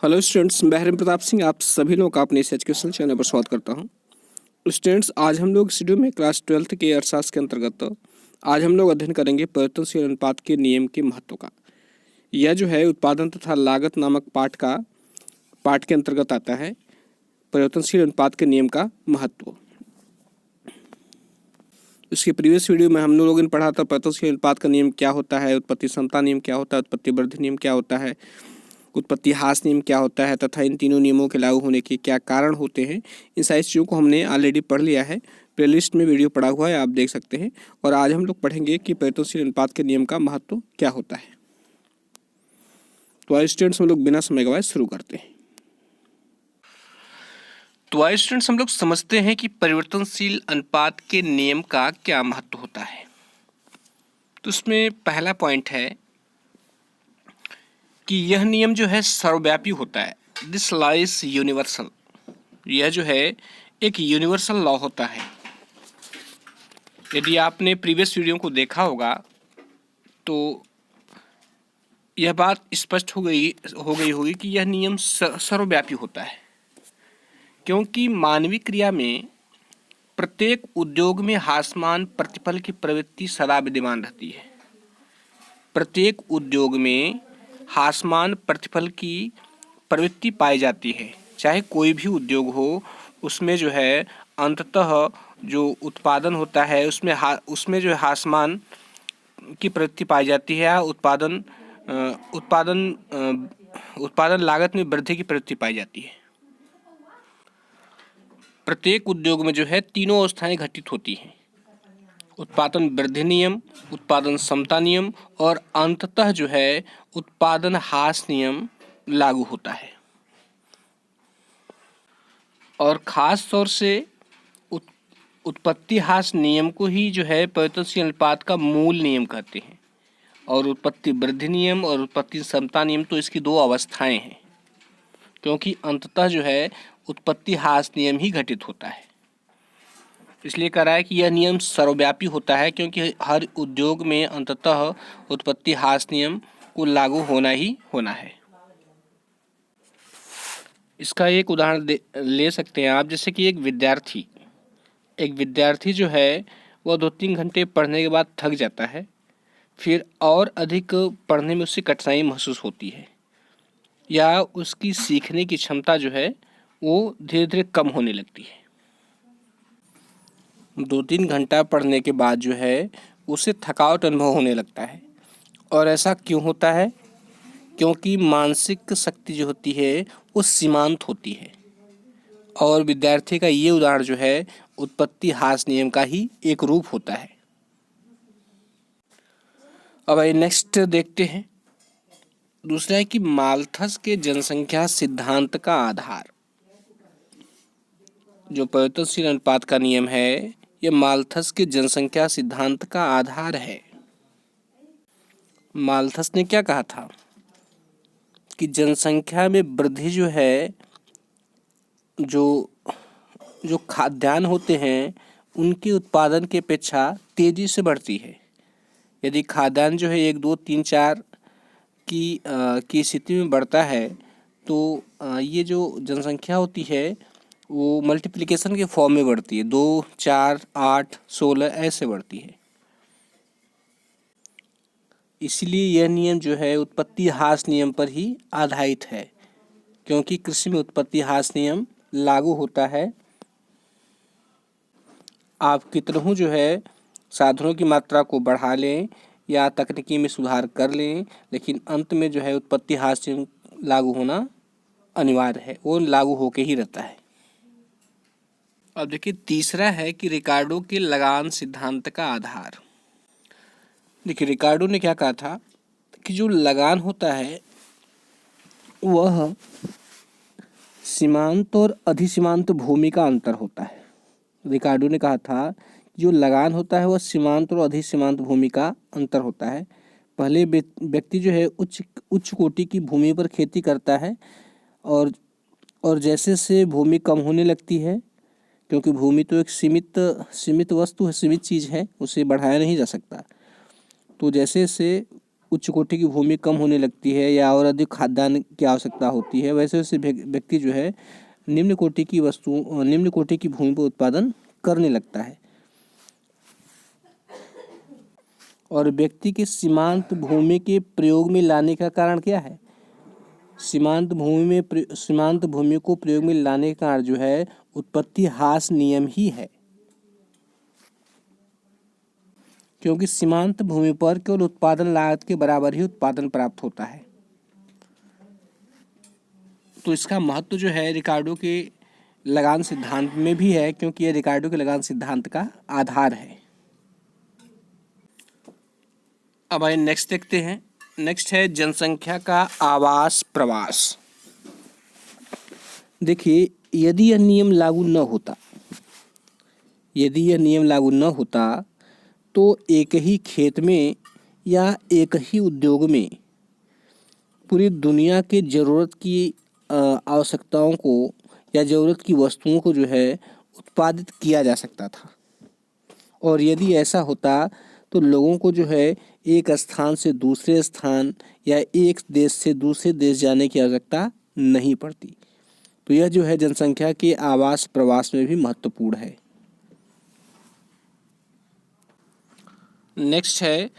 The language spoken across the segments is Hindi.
हेलो स्टूडेंट्स, मैं हरिम प्रताप सिंह आप सभी लोगों का अपने इस एजुकेशनल चैनल पर स्वागत करता हूं। स्टूडेंट्स, आज हम लोग शेड्यूल में क्लास 12th के अर्थशास्त्र के अंतर्गत आज हम लोग अध्ययन करेंगे परिवर्तनशील अनुपात के नियम के महत्व का। यह जो है उत्पादन तथा लागत नामक पाठ के अंतर्गत आता है। परिवर्तनशील अनुपात के नियम का महत्व। इसके प्रीवियस वीडियो में हम लोगों ने पढ़ा था परिवर्तनशील अनुपात का नियम क्या होता है, उत्पत्ति समता नियम क्या होता है, उत्पत्ति वृद्धि नियम क्या होता है, उत्पत्ति ह्रास नियम क्या होता है तथा इन तीनों नियमों के लागू होने के क्या कारण होते हैं। इन सारी चीज़ों को हमने ऑलरेडी पढ़ लिया है। प्लेलिस्ट में वीडियो पड़ा हुआ है, आप देख सकते हैं। और आज हम लोग पढ़ेंगे कि परिवर्तनशील अनुपात के नियम का महत्व क्या होता है। तो आज स्टूडेंट्स हम लोग बिना समय गवाए शुरू करते हैं। तो आज स्टूडेंट्स हम लोग समझते हैं कि परिवर्तनशील अनुपात के नियम का क्या महत्व होता है। तो उसमें पहला पॉइंट है कि यह नियम जो है सर्वव्यापी होता है। This law is universal. यह जो है एक यूनिवर्सल लॉ होता है। यदि आपने प्रीवियस वीडियो को देखा होगा तो यह बात स्पष्ट हो गई होगी कि यह नियम सर्वव्यापी होता है, क्योंकि मानवीय क्रिया में प्रत्येक उद्योग में हासमान प्रतिफल की प्रवृत्ति सदा विद्यमान रहती है। प्रत्येक उद्योग में हासमान प्रतिफल की प्रवृत्ति पाई जाती है। चाहे कोई भी उद्योग हो, उसमें जो है अंततः जो उत्पादन होता है उसमें जो है हासमान की प्रवृत्ति पाई जाती है। उत्पादन लागत में वृद्धि की प्रवृत्ति पाई जाती है। प्रत्येक उद्योग में जो है तीनों अवस्थाएं घटित होती हैं: उत्पादन वृद्धि नियम, उत्पादन समता नियम और अंततः जो है उत्पादन ह्रास नियम लागू होता है। और खास तौर से उत्पत्ति ह्रास नियम को ही जो है परिवर्तनशील अनुपात का मूल नियम कहते हैं। और उत्पत्ति वृद्धि नियम और उत्पत्ति समता नियम तो इसकी दो अवस्थाएं हैं, क्योंकि अंततः जो है उत्पत्ति ह्रास नियम ही घटित होता है। इसलिए कह रहा है कि यह नियम सर्वव्यापी होता है, क्योंकि हर उद्योग में अंततः उत्पत्ति ह्रास नियम को लागू होना ही होना है। इसका एक उदाहरण ले सकते हैं आप, जैसे कि एक विद्यार्थी जो है वह 2-3 घंटे पढ़ने के बाद थक जाता है। फिर और अधिक पढ़ने में उससे कठिनाई महसूस होती है, या उसकी सीखने की क्षमता जो है वो धीरे धीरे कम होने लगती है। 2-3 घंटा पढ़ने के बाद जो है उसे थकावट अनुभव होने लगता है। और ऐसा क्यों होता है? क्योंकि मानसिक शक्ति जो होती है वो सीमांत होती है। और विद्यार्थी का ये उदाहरण जो है उत्पत्ति ह्रास नियम का ही एक रूप होता है। अब आइए नेक्स्ट देखते हैं। दूसरा है कि माल्थस के जनसंख्या सिद्धांत का आधार। जो परिवर्तनशील अनुपात का नियम है, यह माल्थस के जनसंख्या सिद्धांत का आधार है। माल्थस ने क्या कहा था कि जनसंख्या में वृद्धि जो है, जो खाद्यान्न होते हैं उनके उत्पादन की अपेक्षा तेजी से बढ़ती है। यदि खाद्यान्न जो है 1, 2, 3, 4 की स्थिति में बढ़ता है, तो ये जो जनसंख्या होती है वो मल्टीप्लिकेशन के फॉर्म में बढ़ती है। 2, 4, 8, 16 ऐसे बढ़ती है। इसलिए यह नियम जो है उत्पत्ति ह्रास नियम पर ही आधारित है, क्योंकि कृषि में उत्पत्ति ह्रास नियम लागू होता है। आप कितनों जो है साधनों की मात्रा को बढ़ा लें या तकनीकी में सुधार कर लें, लेकिन अंत में जो है उत्पत्ति ह्रास नियम लागू होना अनिवार्य है, वो लागू होके ही रहता है। अब देखिए तीसरा है कि रिकार्डो के लगान सिद्धांत का आधार। देखिए रिकार्डो ने क्या कहा था कि जो लगान होता है वह सीमांत और अधिसीमांत भूमि का अंतर होता है। रिकार्डो ने कहा था कि जो लगान होता है वह सीमांत और अधिसीमांत भूमि का अंतर होता है। पहले व्यक्ति जो है उच्च कोटि की भूमि पर खेती करता है, और जैसे से भूमि कम होने लगती है, क्योंकि भूमि तो एक सीमित वस्तु है, सीमित चीज़ है, उसे बढ़ाया नहीं जा सकता। तो जैसे से उच्च कोटि की भूमि कम होने लगती है या और अधिक खाद्यान्न की आवश्यकता होती है, वैसे वैसे व्यक्ति जो है निम्न कोटि की निम्न कोटि की भूमि पर उत्पादन करने लगता है। और व्यक्ति के सीमांत भूमि के प्रयोग में लाने का कारण क्या है? सीमांत भूमि को प्रयोग में लाने का कारण जो है उत्पत्ति ह्रास नियम ही है, क्योंकि सीमांत भूमि पर केवल उत्पादन लागत के बराबर ही उत्पादन प्राप्त होता है। तो इसका महत्व जो है रिकार्डो के लगान सिद्धांत में भी है, क्योंकि यह रिकार्डो के लगान सिद्धांत का आधार है। अब आइए नेक्स्ट देखते हैं। नेक्स्ट है जनसंख्या का आवास प्रवास। देखिए, यदि यह नियम लागू न होता तो एक ही खेत में या एक ही उद्योग में पूरी दुनिया के ज़रूरत की आवश्यकताओं को या ज़रूरत की वस्तुओं को जो है उत्पादित किया जा सकता था। और यदि ऐसा होता तो लोगों को जो है एक स्थान से दूसरे स्थान या एक देश से दूसरे देश जाने की आवश्यकता नहीं पड़ती। तो यह जो है जनसंख्या के आवास प्रवास में भी महत्वपूर्ण है। नेक्स्ट है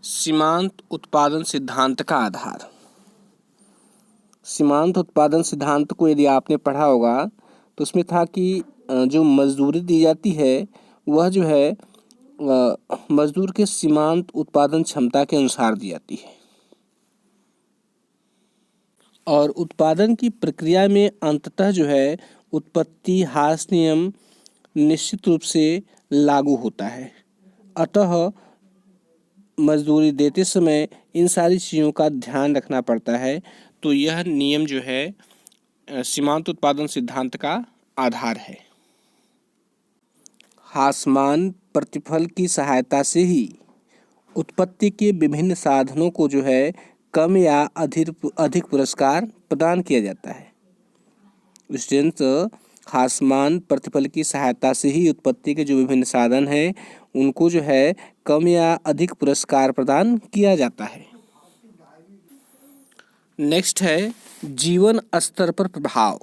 सीमांत उत्पादन सिद्धांत का आधार। सीमांत उत्पादन सिद्धांत को यदि आपने पढ़ा होगा तो उसमें था कि जो मजदूरी दी जाती है वह जो है मजदूर के सीमांत उत्पादन क्षमता के अनुसार दी जाती है, और उत्पादन की प्रक्रिया में अंततः जो है उत्पत्ति ह्रास नियम निश्चित रूप से लागू होता है। अतः मजदूरी देते समय इन सारी चीज़ों का ध्यान रखना पड़ता है। तो यह नियम जो है सीमांत उत्पादन सिद्धांत का आधार है। ह्रासमान प्रतिफल की सहायता से ही उत्पत्ति के विभिन्न साधनों को जो है कम या अधिक पुरस्कार प्रदान किया जाता है। स्टूडेंट्स, ह्रासमान प्रतिफल की सहायता से ही उत्पत्ति के जो विभिन्न साधन हैं उनको जो है कम या अधिक पुरस्कार प्रदान किया जाता है। नेक्स्ट है जीवन स्तर पर प्रभाव।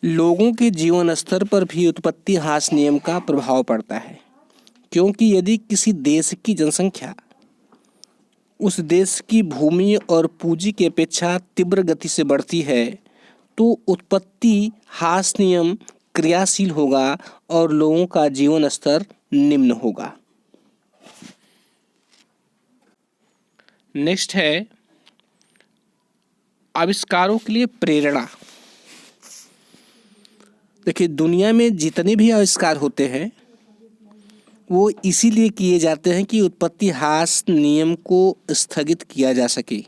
लोगों के जीवन स्तर पर भी उत्पत्ति ह्रास नियम का प्रभाव पड़ता है, क्योंकि यदि किसी देश की जनसंख्या उस देश की भूमि और पूंजी की अपेक्षा तीव्र गति से बढ़ती है तो उत्पत्ति ह्रास नियम क्रियाशील होगा और लोगों का जीवन स्तर निम्न होगा। नेक्स्ट है आविष्कारों के लिए प्रेरणा। देखिए, दुनिया में जितने भी आविष्कार होते हैं वो इसीलिए किए जाते हैं कि उत्पत्ति ह्रास नियम को स्थगित किया जा सके।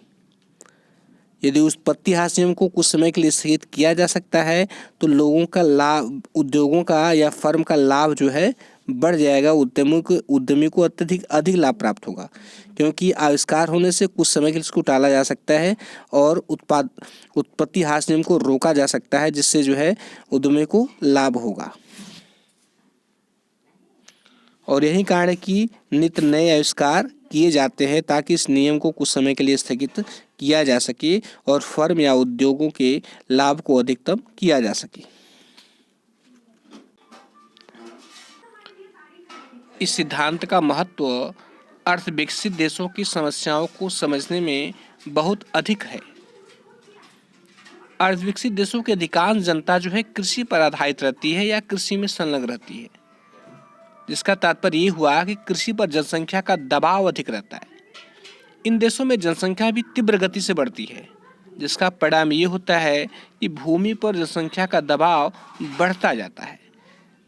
यदि उत्पत्ति ह्रास नियम को कुछ समय के लिए स्थगित किया जा सकता है तो लोगों का लाभ, उद्योगों का या फर्म का लाभ जो है बढ़ जाएगा। उद्यमी को अधिक लाभ प्राप्त होगा, क्योंकि आविष्कार होने से कुछ समय के लिए इसको टाला जा सकता है और उत्पत्ति ह्रास नियम को रोका जा सकता है, जिससे जो है उद्यमी को लाभ होगा। और यही कारण है कि नित्य नए आविष्कार किए जाते हैं ताकि इस नियम को कुछ समय के लिए स्थगित किया जा सके और फर्म या उद्योगों के लाभ को अधिकतम किया जा सके। इस सिद्धांत का महत्व अर्थ विकसित देशों की समस्याओं को समझने में बहुत अधिक है। अर्थ विकसित देशों की अधिकांश जनता जो है कृषि पर आधारित रहती है या कृषि में संलग्न रहती है, जिसका तात्पर्य ये हुआ कि कृषि पर जनसंख्या का दबाव अधिक रहता है। इन देशों में जनसंख्या भी तीव्र गति से बढ़ती है, जिसका परिणाम ये होता है कि भूमि पर जनसंख्या का दबाव बढ़ता जाता है,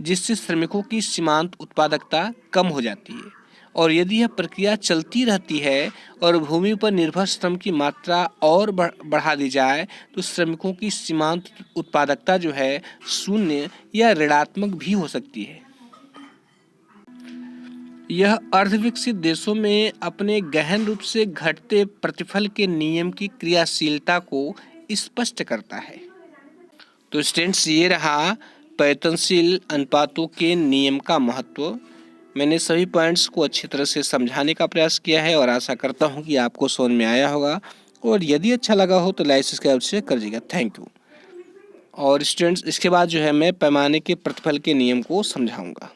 जिससे श्रमिकों की सीमांत उत्पादकता कम हो जाती है। और यदि यह प्रक्रिया चलती रहती है और भूमि पर निर्भर श्रम की मात्रा और बढ़ा दी जाए तो श्रमिकों की सीमांत उत्पादकता जो है शून्य या ऋणात्मक भी हो सकती है। यह अर्धविकसित देशों में अपने गहन रूप से घटते प्रतिफल के नियम की क्रियाशीलता को स्पष्ट करता है। तो स्टूडेंट्स, ये रहा परिवर्तनशील अनुपातों के नियम का महत्व। मैंने सभी पॉइंट्स को अच्छी तरह से समझाने का प्रयास किया है और आशा करता हूँ कि आपको समझ में आया होगा, और यदि अच्छा लगा हो तो लाइक सब्सक्राइब से कर दीजिएगा। Thank you. और स्टूडेंट्स, इसके बाद जो है मैं पैमाने के प्रतिफल के नियम को समझाऊंगा।